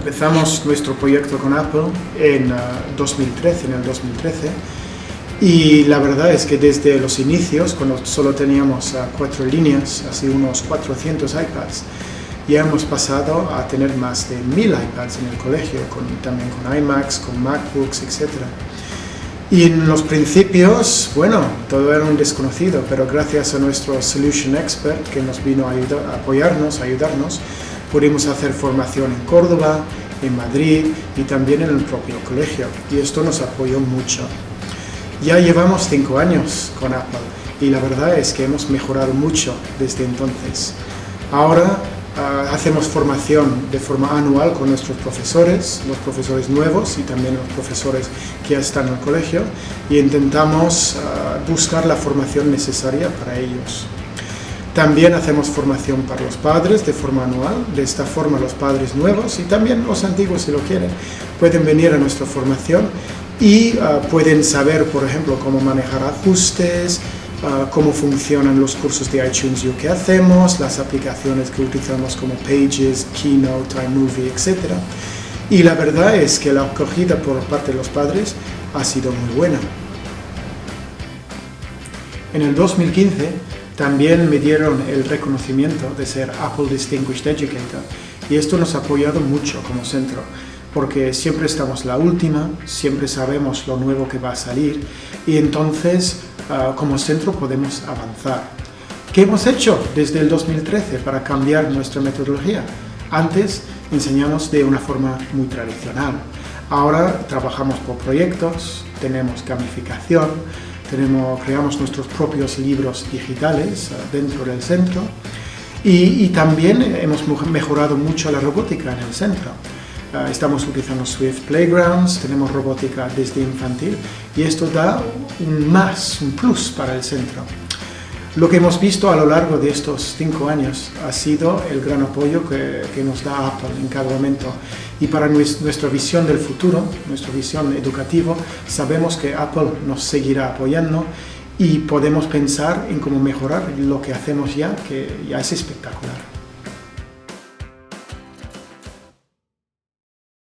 empezamos nuestro proyecto con Apple en el 2013, y la verdad es que desde los inicios, cuando solo teníamos 4 líneas, así unos 400 iPads, ya hemos pasado a tener más de 1000 iPads en el colegio, también con iMacs, con MacBooks, etc. Y en los principios, bueno, todo era un desconocido, pero gracias a nuestro Solution Expert, que nos vino a ayudarnos, pudimos hacer formación en Córdoba, en Madrid y también en el propio colegio, y esto nos apoyó mucho. Ya llevamos 5 años con Apple y la verdad es que hemos mejorado mucho desde entonces. Ahora hacemos formación de forma anual con nuestros profesores, los profesores nuevos y también los profesores que ya están en el colegio, y intentamos buscar la formación necesaria para ellos. También hacemos formación para los padres de forma anual. De esta forma los padres nuevos y también los antiguos, si lo quieren, pueden venir a nuestra formación y pueden saber, por ejemplo, cómo manejar ajustes, cómo funcionan los cursos de iTunes U que hacemos, las aplicaciones que utilizamos como Pages, Keynote, iMovie, etc. Y la verdad es que la acogida por parte de los padres ha sido muy buena. En el 2015 también me dieron el reconocimiento de ser Apple Distinguished Educator, y esto nos ha apoyado mucho como centro, porque siempre estamos la última, siempre sabemos lo nuevo que va a salir, y entonces como centro podemos avanzar. ¿Qué hemos hecho desde el 2013 para cambiar nuestra metodología? Antes enseñamos de una forma muy tradicional. Ahora trabajamos por proyectos, tenemos gamificación, creamos nuestros propios libros digitales dentro del centro, y también hemos mejorado mucho la robótica en el centro. Estamos utilizando Swift Playgrounds, tenemos robótica desde infantil, y esto da un plus para el centro. Lo que hemos visto a lo largo de estos 5 años ha sido el gran apoyo que nos da Apple en cada momento. Y para nuestra visión del futuro, nuestra visión educativa, sabemos que Apple nos seguirá apoyando y podemos pensar en cómo mejorar lo que hacemos ya, que ya es espectacular.